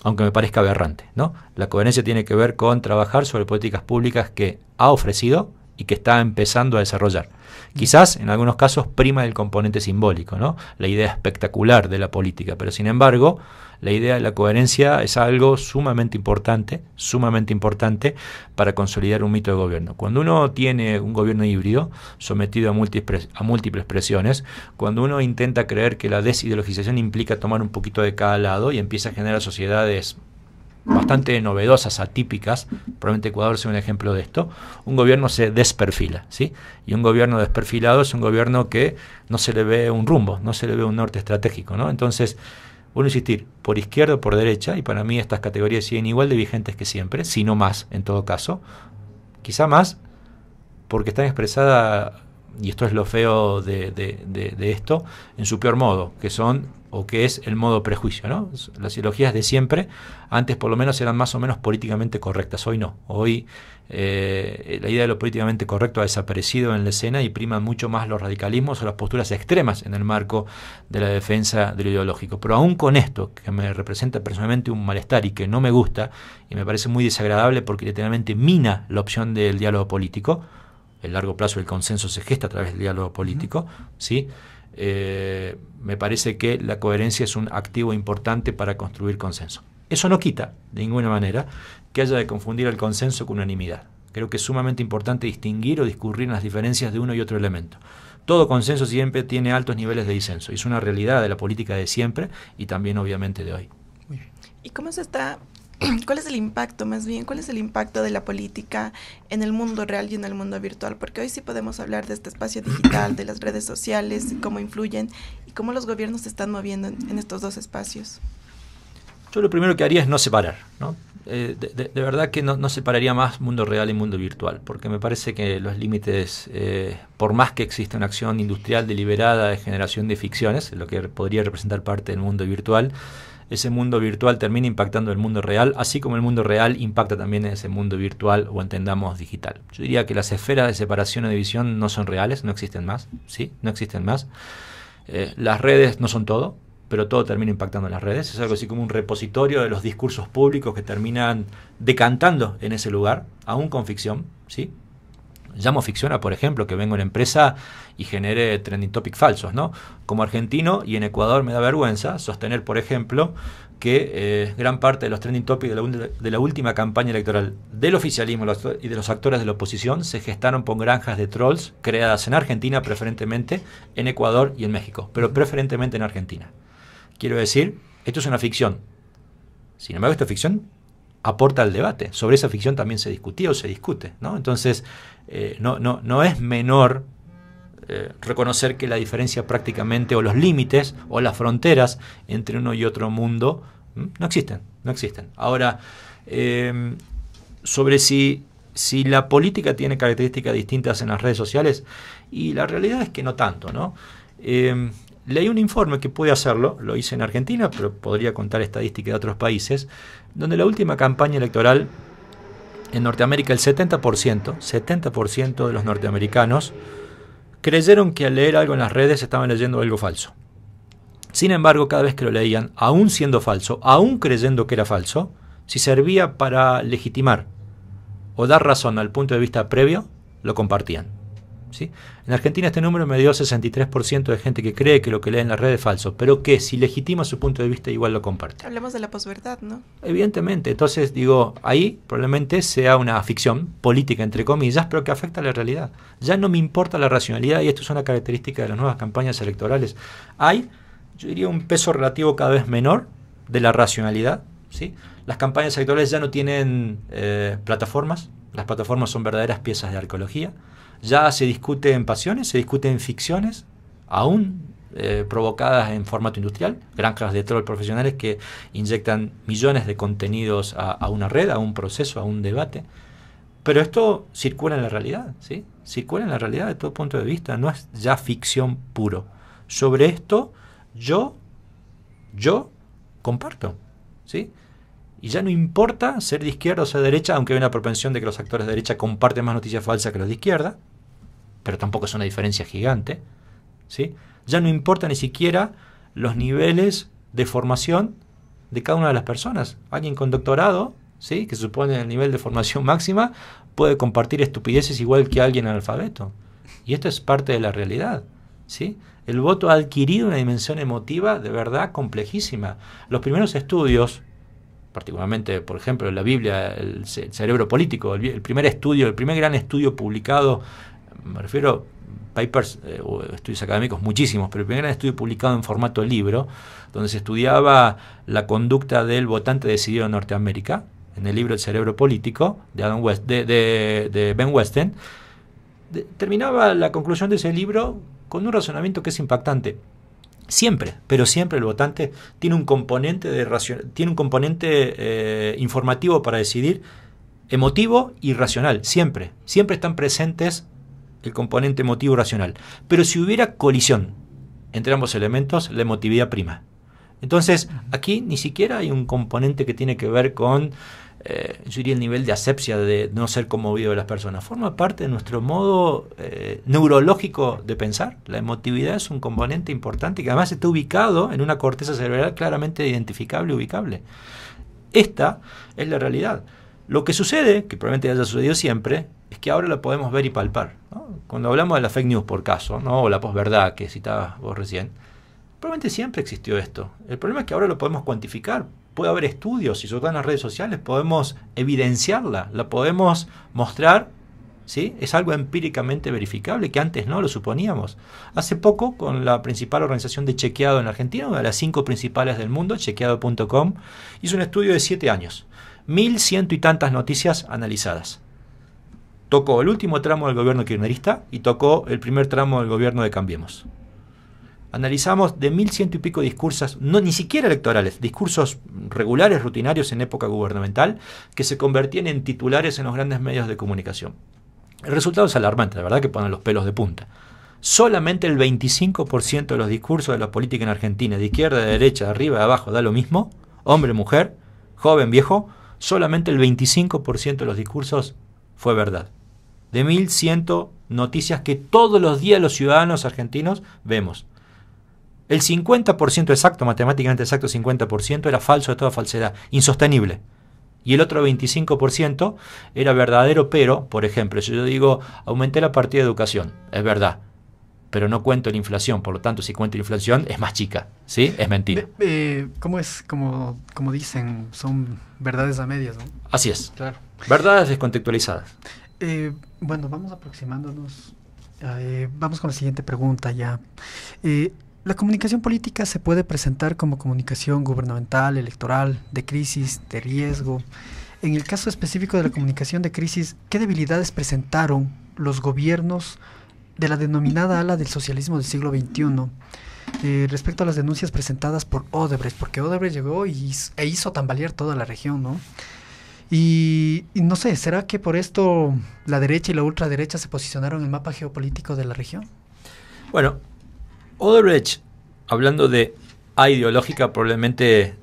aunque me parezca aberrante, ¿no? La coherencia tiene que ver con trabajar sobre políticas públicas que ha ofrecido y que está empezando a desarrollar. Quizás en algunos casos prima el componente simbólico, ¿no? La idea espectacular de la política, pero sin embargo la idea de la coherencia es algo sumamente importante para consolidar un mito de gobierno. Cuando uno tiene un gobierno híbrido sometido a múltiples presiones, cuando uno intenta creer que la desideologización implica tomar un poquito de cada lado y empieza a generar sociedades bastante novedosas, atípicas, probablemente Ecuador sea un ejemplo de esto, un gobierno se desperfila, ¿sí? Y un gobierno desperfilado es un gobierno que no se le ve un rumbo, no se le ve un norte estratégico, ¿no? Entonces, vuelvo a insistir, por izquierda o por derecha, y para mí estas categorías siguen igual de vigentes que siempre, si no más en todo caso, quizá más porque están expresadas, y esto es lo feo de esto, en su peor modo, que son, o que es el modo prejuicio, ¿no? Las ideologías de siempre, antes por lo menos eran más o menos políticamente correctas, hoy no. Hoy la idea de lo políticamente correcto ha desaparecido en la escena y priman mucho más los radicalismos o las posturas extremas en el marco de la defensa de lo ideológico. Pero aún con esto, que me representa personalmente un malestar y que no me gusta, y me parece muy desagradable porque literalmente mina la opción del diálogo político, el largo plazo del consenso se gesta a través del diálogo político, ¿sí? Me parece que la coherencia es un activo importante para construir consenso. Eso no quita, de ninguna manera, que haya de confundir el consenso con unanimidad. Creo que es sumamente importante distinguir o discurrir las diferencias de uno y otro elemento. Todo consenso siempre tiene altos niveles de disenso, y es una realidad de la política de siempre y también obviamente de hoy.
Muy bien. ¿Y cómo se está... ¿Cuál es el impacto, más bien, cuál es el impacto de la política en el mundo real y en el mundo virtual? Porque hoy sí podemos hablar de este espacio digital, de las redes sociales, cómo influyen y cómo los gobiernos se están moviendo en estos dos espacios.
Yo lo primero que haría es no separar, ¿no? De verdad que no separaría más mundo real y mundo virtual, porque me parece que los límites, por más que exista una acción industrial deliberada de generación de ficciones, lo que podría representar parte del mundo virtual, ese mundo virtual termina impactando el mundo real, así como el mundo real impacta también en ese mundo virtual o entendamos digital. Yo diría que las esferas de separación o división no son reales, no existen más, ¿sí? No existen más. Las redes no son todo, pero todo termina impactando en las redes. Es algo así como un repositorio de los discursos públicos que terminan decantando en ese lugar, aún con ficción, ¿sí? Llamo ficción a, por ejemplo, que venga una empresa y genere trending topic falsos, ¿no? Como argentino y en Ecuador me da vergüenza sostener, por ejemplo, que gran parte de los trending topics de la última campaña electoral del oficialismo y de los actores de la oposición se gestaron por granjas de trolls creadas en Argentina, preferentemente en Ecuador y en México, pero preferentemente en Argentina. Quiero decir, esto es una ficción. Sin embargo, esta ficción aporta al debate. Sobre esa ficción también se discutía o se discute, ¿no? Entonces, no es menor reconocer que la diferencia prácticamente, o los límites, o las fronteras entre uno y otro mundo, no existen. Ahora, sobre si la política tiene características distintas en las redes sociales, y la realidad es que no tanto, ¿no? Leí un informe que puede hacerlo, lo hice en Argentina, pero podría contar estadísticas de otros países, donde la última campaña electoral en Norteamérica, el 70% de los norteamericanos creyeron que al leer algo en las redes estaban leyendo algo falso. Sin embargo, cada vez que lo leían, aún siendo falso, aún creyendo que era falso, si servía para legitimar o dar razón al punto de vista previo, lo compartían. ¿Sí? En Argentina este número me dio 63% de gente que cree que lo que lee en la red es falso, pero que si legitima su punto de vista igual lo comparte.
Hablemos de la posverdad, ¿no?
Evidentemente, entonces digo, ahí probablemente sea una ficción política, entre comillas, pero que afecta a la realidad. Ya no me importa la racionalidad, y esto es una característica de las nuevas campañas electorales. Hay, yo diría, un peso relativo cada vez menor de la racionalidad, ¿sí? Las campañas electorales ya no tienen plataformas, las plataformas son verdaderas piezas de arqueología. Ya se discute en pasiones, se discute en ficciones, aún provocadas en formato industrial, granjas de troll profesionales que inyectan millones de contenidos a una red, a un proceso, a un debate. Pero esto circula en la realidad, ¿sí? Circula en la realidad de todo punto de vista, no es ya ficción puro. Sobre esto yo comparto, ¿sí? Y ya no importa ser de izquierda o ser de derecha, aunque hay una propensión de que los actores de derecha comparten más noticias falsas que los de izquierda, pero tampoco es una diferencia gigante, ¿sí? Ya no importa ni siquiera los niveles de formación de cada una de las personas. Alguien con doctorado, ¿sí?, que supone el nivel de formación máxima, puede compartir estupideces igual que alguien analfabeto. Y esto es parte de la realidad, ¿sí? El voto ha adquirido una dimensión emotiva de verdad complejísima. Los primeros estudios, particularmente, por ejemplo, en la Biblia, el cerebro político, el primer gran estudio publicado, me refiero a papers o estudios académicos muchísimos, pero el primer gran estudio publicado en formato libro, donde se estudiaba la conducta del votante decidido en Norteamérica, en el libro El cerebro político, de Ben Westen, terminaba la conclusión de ese libro con un razonamiento que es impactante. Siempre, pero siempre el votante tiene un componente informativo para decidir, emotivo y racional, siempre. Siempre están presentes el componente emotivo y racional. Pero si hubiera colisión entre ambos elementos, la emotividad prima. Entonces, aquí ni siquiera hay un componente que tiene que ver con, yo diría, el nivel de asepsia, de no ser conmovido de las personas. Forma parte de nuestro modo neurológico de pensar. La emotividad es un componente importante que además está ubicado en una corteza cerebral claramente identificable y ubicable. Esta es la realidad. Lo que sucede, que probablemente haya sucedido siempre, es que ahora lo podemos ver y palpar, ¿no? Cuando hablamos de la fake news por caso, ¿no? O la posverdad que citabas vos recién, probablemente siempre existió esto. El problema es que ahora lo podemos cuantificar. Puede haber estudios, y sobre todo en las redes sociales podemos evidenciarla, la podemos mostrar, ¿sí? Es algo empíricamente verificable que antes no lo suponíamos. Hace poco, con la principal organización de chequeado en Argentina, una de las 5 principales del mundo, chequeado.com, hizo un estudio de 7 años. 1.100 y tantas noticias analizadas. Tocó el último tramo del gobierno kirchnerista y tocó el primer tramo del gobierno de Cambiemos. Analizamos de 1.100 y pico discursos, no ni siquiera electorales, discursos regulares, rutinarios en época gubernamental, que se convertían en titulares en los grandes medios de comunicación. El resultado es alarmante, la verdad que ponen los pelos de punta. Solamente el 25% de los discursos de la política en Argentina, de izquierda, de derecha, de arriba, de abajo, da lo mismo, hombre, mujer, joven, viejo, solamente el 25% de los discursos fue verdad. De 1.100 noticias que todos los días los ciudadanos argentinos vemos. El 50% exacto, matemáticamente exacto 50%, era falso de toda falsedad, insostenible. Y el otro 25% era verdadero, pero, por ejemplo, si yo digo, aumenté la partida de educación, es verdad, pero no cuento la inflación, por lo tanto, si cuento la inflación, es más chica, ¿sí? Es mentira.
¿Cómo es? Como dicen, son verdades a medias, ¿no?
Así es.
Claro.
Verdades descontextualizadas.
Bueno, vamos aproximándonos. Vamos con la siguiente pregunta ya. ¿La comunicación política se puede presentar como comunicación gubernamental, electoral, de crisis, de riesgo? En el caso específico de la comunicación de crisis, ¿qué debilidades presentaron los gobiernos de la denominada ala del socialismo del siglo XXI respecto a las denuncias presentadas por Odebrecht? Porque Odebrecht llegó e hizo tambalear toda la región, ¿no? Y no sé, ¿será que por esto la derecha y la ultraderecha se posicionaron en el mapa geopolítico de la región?
Bueno, Odebrecht, hablando de ideológica, probablemente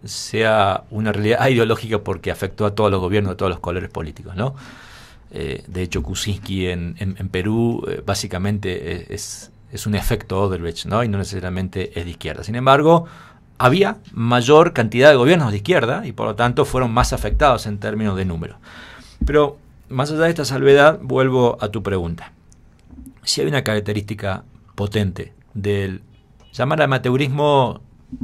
sea una realidad ideológica porque afectó a todos los gobiernos de todos los colores políticos, ¿no? De hecho, Kuczynski en Perú básicamente es un efecto Odebrecht, ¿no? Y no necesariamente es de izquierda. Sin embargo, había mayor cantidad de gobiernos de izquierda y por lo tanto fueron más afectados en términos de número. Pero más allá de esta salvedad, vuelvo a tu pregunta. Si hay una característica potente del llamar amateurismo,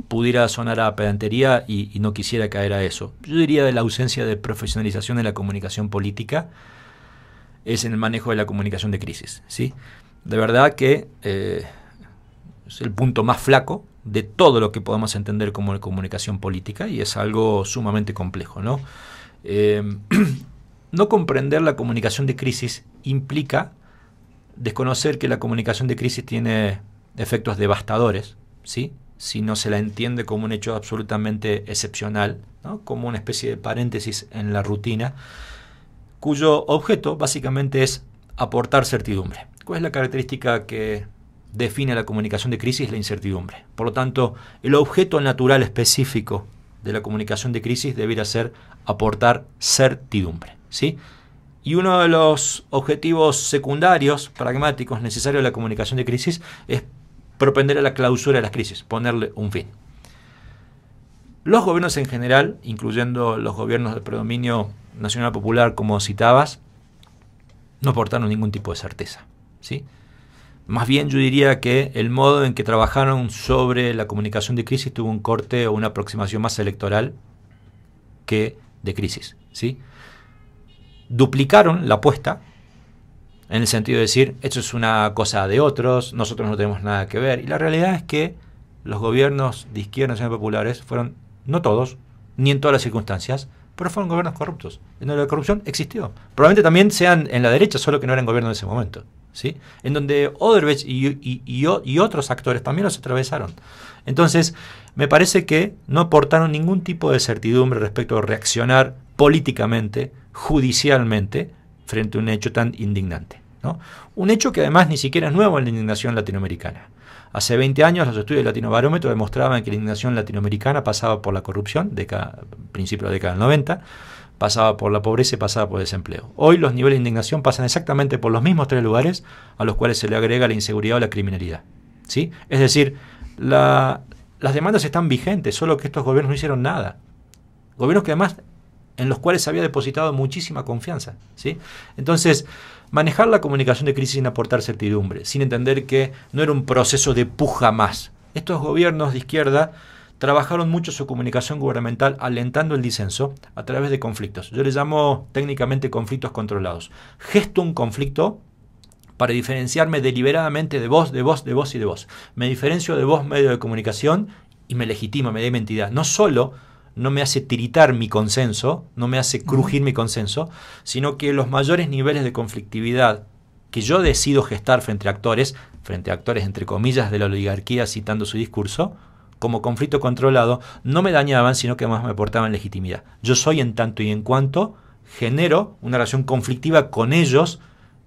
pudiera sonar a pedantería y no quisiera caer a eso. Yo diría de la ausencia de profesionalización de la comunicación política es en el manejo de la comunicación de crisis, ¿sí? De verdad que es el punto más flaco de todo lo que podemos entender como comunicación política y es algo sumamente complejo, ¿no? No comprender la comunicación de crisis implica desconocer que la comunicación de crisis tiene efectos devastadores, ¿sí? Si no se la entiende como un hecho absolutamente excepcional, ¿no? Como una especie de paréntesis en la rutina, cuyo objeto básicamente es aportar certidumbre. ¿Cuál es la característica que define la comunicación de crisis? La incertidumbre. Por lo tanto, el objeto natural específico de la comunicación de crisis debería ser aportar certidumbre, ¿sí? Y uno de los objetivos secundarios, pragmáticos, necesarios de la comunicación de crisis es propender a la clausura de las crisis, ponerle un fin. Los gobiernos en general, incluyendo los gobiernos de predominio nacional popular, como citabas, no aportaron ningún tipo de certeza, ¿sí? Más bien yo diría que el modo en que trabajaron sobre la comunicación de crisis tuvo un corte o una aproximación más electoral que de crisis, ¿sí? Duplicaron la apuesta en el sentido de decir, esto es una cosa de otros, nosotros no tenemos nada que ver. Y la realidad es que los gobiernos de izquierda nacional populares fueron, no todos, ni en todas las circunstancias, pero fueron gobiernos corruptos, en donde la corrupción existió. Probablemente también sean en la derecha, solo que no eran gobiernos en ese momento, ¿sí? En donde Odebrecht y otros actores también los atravesaron. Entonces, me parece que no aportaron ningún tipo de certidumbre respecto a reaccionar políticamente, judicialmente, frente a un hecho tan indignante, ¿no? Un hecho que además ni siquiera es nuevo en la indignación latinoamericana. Hace 20 años los estudios del Latinobarómetro demostraban que la indignación latinoamericana pasaba por la corrupción, principio de la década del 90, pasaba por la pobreza y pasaba por el desempleo. Hoy los niveles de indignación pasan exactamente por los mismos 3 lugares a los cuales se le agrega la inseguridad o la criminalidad, ¿sí? Es decir, las demandas están vigentes, solo que estos gobiernos no hicieron nada. Gobiernos que además en los cuales se había depositado muchísima confianza, ¿sí? Entonces, manejar la comunicación de crisis sin aportar certidumbre, sin entender que no era un proceso de puja más. Estos gobiernos de izquierda trabajaron mucho su comunicación gubernamental alentando el disenso a través de conflictos. Yo les llamo técnicamente conflictos controlados. Gesto un conflicto para diferenciarme deliberadamente de vos, de vos, de vos y de vos. Me diferencio de vos, medio de comunicación, y me legitima, me da identidad. No solo no me hace tiritar mi consenso, no me hace crujir mi consenso, sino que los mayores niveles de conflictividad que yo decido gestar frente a actores entre comillas de la oligarquía citando su discurso, como conflicto controlado, no me dañaban, sino que además me aportaban legitimidad. Yo soy en tanto y en cuanto genero una relación conflictiva con ellos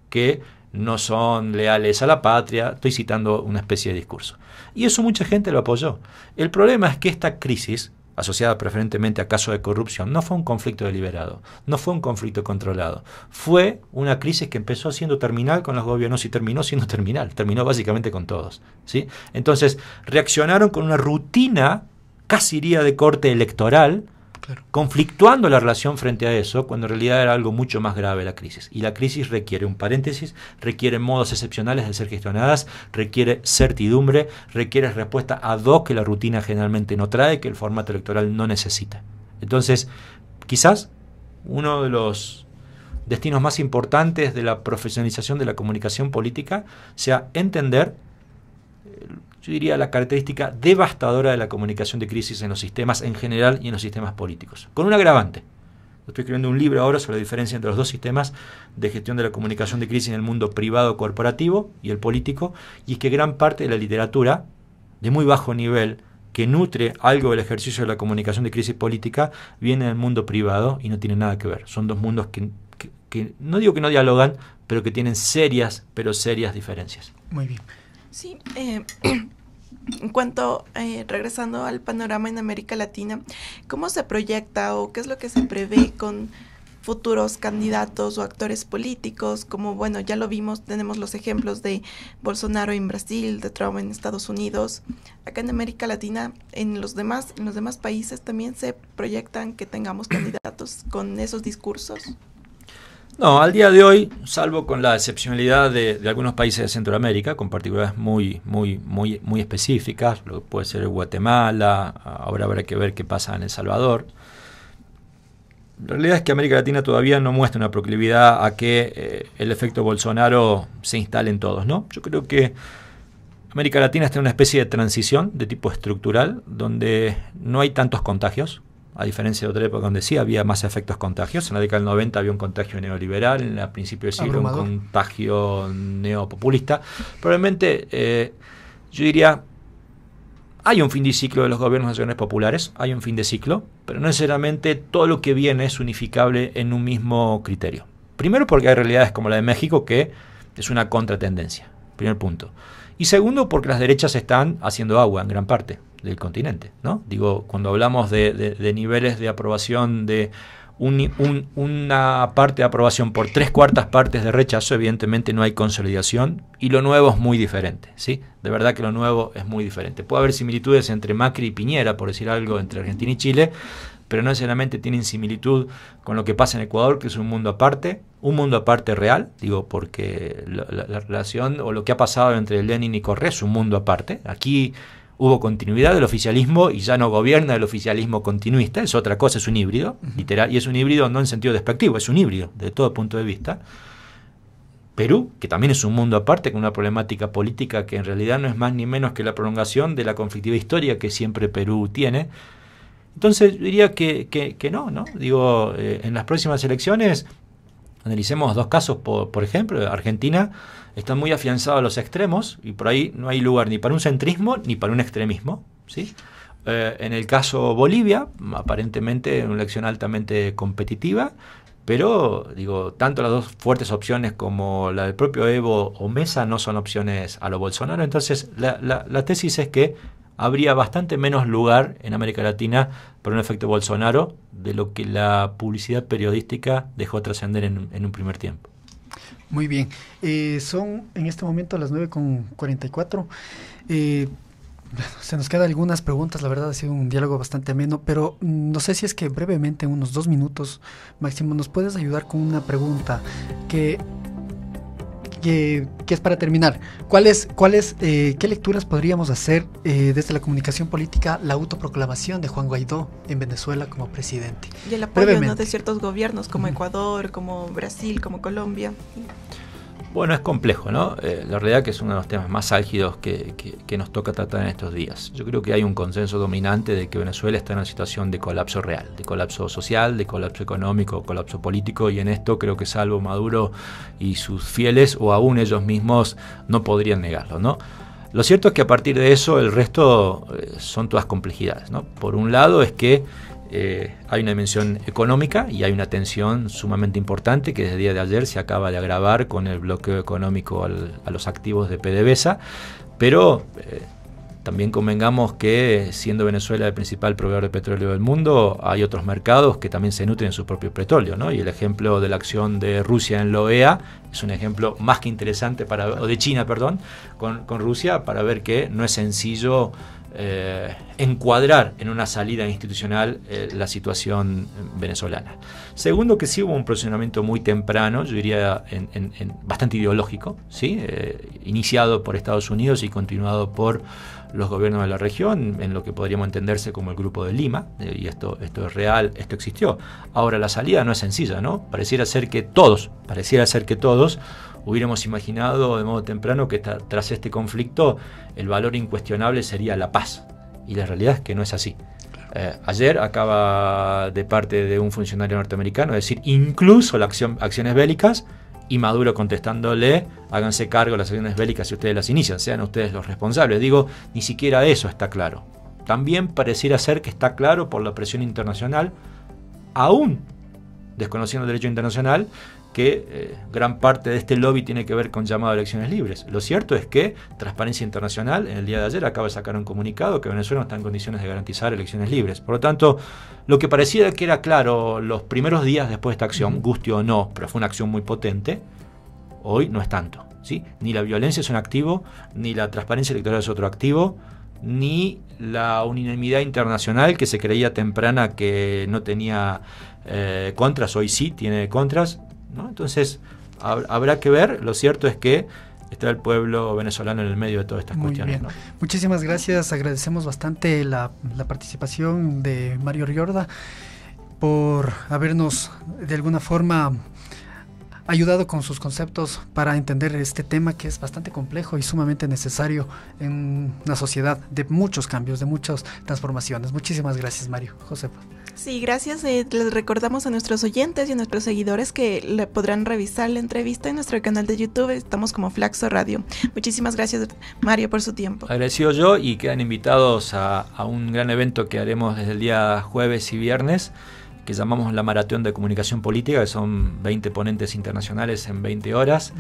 que no son leales a la patria, estoy citando una especie de discurso. Y eso mucha gente lo apoyó. El problema es que esta crisis, asociada preferentemente a casos de corrupción, no fue un conflicto deliberado, no fue un conflicto controlado, fue una crisis que empezó siendo terminal con los gobiernos y terminó siendo terminal, terminó básicamente con todos, ¿sí? Entonces reaccionaron con una rutina, casi diría de corte electoral, claro, conflictuando la relación frente a eso, cuando en realidad era algo mucho más grave la crisis. Y la crisis requiere un paréntesis, requiere modos excepcionales de ser gestionadas, requiere certidumbre, requiere respuesta ad hoc que la rutina generalmente no trae, que el formato electoral no necesita. Entonces, quizás uno de los destinos más importantes de la profesionalización de la comunicación política sea entender, yo diría, la característica devastadora de la comunicación de crisis en los sistemas en general y en los sistemas políticos. Con un agravante. Estoy escribiendo un libro ahora sobre la diferencia entre los dos sistemas de gestión de la comunicación de crisis en el mundo privado corporativo y el político, y es que gran parte de la literatura de muy bajo nivel que nutre algo del ejercicio de la comunicación de crisis política viene del mundo privado y no tiene nada que ver. Son dos mundos que no digo que no dialogan, pero que tienen serias, pero serias diferencias.
Muy bien.
Sí, en cuanto, regresando al panorama en América Latina, ¿cómo se proyecta o qué es lo que se prevé con futuros candidatos o actores políticos? Como, bueno, ya lo vimos, tenemos los ejemplos de Bolsonaro en Brasil, de Trump en Estados Unidos. Acá en América Latina, en los demás países también se proyectan que tengamos candidatos con esos discursos.
No, al día de hoy, salvo con la excepcionalidad de algunos países de Centroamérica, con particularidades muy específicas, lo que puede ser Guatemala, ahora habrá que ver qué pasa en El Salvador. La realidad es que América Latina todavía no muestra una proclividad a que el efecto Bolsonaro se instale en todos, ¿no? Yo creo que América Latina está en una especie de transición de tipo estructural, donde no hay tantos contagios. A diferencia de otra época donde sí había más efectos contagios. En la década del 90 había un contagio neoliberal, en el principio del siglo un contagio neopopulista. Probablemente, yo diría, hay un fin de ciclo de los gobiernos nacionales populares, hay un fin de ciclo, pero no necesariamente todo lo que viene es unificable en un mismo criterio. Primero porque hay realidades como la de México que es una contratendencia, primer punto. Y segundo porque las derechas están haciendo agua en gran parte del continente, ¿no? Digo, cuando hablamos de niveles de aprobación, de una parte de aprobación por 3/4 partes de rechazo, evidentemente no hay consolidación y lo nuevo es muy diferente, ¿sí? De verdad que lo nuevo es muy diferente. Puede haber similitudes entre Macri y Piñera, por decir algo, entre Argentina y Chile, pero no necesariamente tienen similitud con lo que pasa en Ecuador, que es un mundo aparte real, digo, porque la relación o lo que ha pasado entre Lenin y Correa es un mundo aparte. Aquí hubo continuidad del oficialismo y ya no gobierna el oficialismo continuista, es otra cosa, es un híbrido, literal, y es un híbrido no en sentido despectivo, es un híbrido de todo punto de vista. Perú, que también es un mundo aparte, con una problemática política que en realidad no es más ni menos que la prolongación de la conflictiva historia que siempre Perú tiene. Entonces diría que no, ¿no? Digo, en las próximas elecciones Analicemos dos casos, por ejemplo. Argentina están muy afianzados los extremos y por ahí no hay lugar ni para un centrismo ni para un extremismo, ¿sí? En el caso Bolivia, aparentemente una elección altamente competitiva, pero digo, tanto las dos fuertes opciones como la del propio Evo o Mesa no son opciones a lo Bolsonaro. Entonces la tesis es que habría bastante menos lugar en América Latina para un efecto Bolsonaro de lo que la publicidad periodística dejó trascender en un primer tiempo.
Muy bien. Son en este momento las 9:44. Se nos quedan algunas preguntas, la verdad ha sido un diálogo bastante ameno, pero no sé si es que brevemente, unos 2 minutos máximo, nos puedes ayudar con una pregunta que es para terminar. ¿Qué lecturas podríamos hacer desde la comunicación política la autoproclamación de Juan Guaidó en Venezuela como presidente?
Y el apoyo, ¿no?, de ciertos gobiernos como Ecuador, como Brasil, como Colombia.
Bueno, es complejo, ¿no? La realidad que es uno de los temas más álgidos que nos toca tratar en estos días. Yo creo que hay un consenso dominante de que Venezuela está en una situación de colapso real, de colapso social, de colapso económico, colapso político, y en esto creo que salvo Maduro y sus fieles, o aún ellos mismos, no podrían negarlo, ¿no? Lo cierto es que a partir de eso el resto son todas complejidades, ¿no? Por un lado es que hay una dimensión económica y hay una tensión sumamente importante que desde el día de ayer se acaba de agravar con el bloqueo económico a los activos de PDVSA, pero también convengamos que siendo Venezuela el principal proveedor de petróleo del mundo, hay otros mercados que también se nutren de su propio petróleo, ¿no? Y el ejemplo de la acción de Rusia en la OEA es un ejemplo más que interesante, o de China, perdón, con Rusia, para ver que no es sencillo encuadrar en una salida institucional la situación venezolana. Segundo, que sí hubo un posicionamiento muy temprano, yo diría bastante ideológico, ¿sí? Iniciado por Estados Unidos y continuado por los gobiernos de la región, en lo que podríamos entenderse como el Grupo de Lima, y esto es real, esto existió. Ahora, la salida no es sencilla, ¿no? Pareciera ser que todos hubiéramos imaginado de modo temprano que tras este conflicto el valor incuestionable sería la paz, y la realidad es que no es así. Ayer acaba de parte de un funcionario norteamericano decir incluso acciones bélicas, y Maduro contestándole: háganse cargo de las acciones bélicas si ustedes las inician, sean ustedes los responsables. Digo, ni siquiera eso está claro. También pareciera ser que está claro por la presión internacional, aún desconociendo el derecho internacional, que gran parte de este lobby tiene que ver con llamado a elecciones libres. Lo cierto es que Transparencia Internacional en el día de ayer acaba de sacar un comunicado que Venezuela no está en condiciones de garantizar elecciones libres. Por lo tanto, lo que parecía que era claro los primeros días después de esta acción, guste o no, pero fue una acción muy potente, hoy no es tanto, ¿sí? Ni la violencia es un activo, ni la transparencia electoral es otro activo, ni la unanimidad internacional que se creía temprana que no tenía contras, hoy sí tiene contras, ¿no? Entonces habrá que ver. Lo cierto es que está el pueblo venezolano en el medio de todas estas cuestiones, ¿no?
Muchísimas gracias, agradecemos bastante la participación de Mario Riorda por habernos de alguna forma ayudado con sus conceptos para entender este tema que es bastante complejo y sumamente necesario en una sociedad de muchos cambios, de muchas transformaciones. Muchísimas gracias, Mario. Josefa.
Sí, gracias. Les recordamos a nuestros oyentes y a nuestros seguidores que le podrán revisar la entrevista en nuestro canal de YouTube. Estamos como Flaxo Radio. Muchísimas gracias, Mario, por su tiempo.
Agradecido yo, y quedan invitados a un gran evento que haremos desde el día jueves y viernes, que llamamos la Maratón de Comunicación Política, que son 20 ponentes internacionales en 20 horas.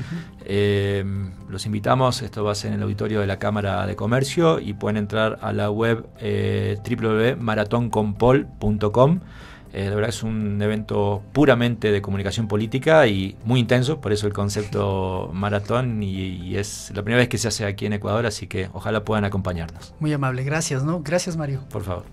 Los invitamos, esto va a ser en el auditorio de la Cámara de Comercio, y pueden entrar a la web www.maratonconpol.com. La verdad es un evento puramente de comunicación política y muy intenso, por eso el concepto maratón, y es la primera vez que se hace aquí en Ecuador, así que ojalá puedan acompañarnos.
Muy amable, gracias, ¿no? Gracias, Mario.
Por favor.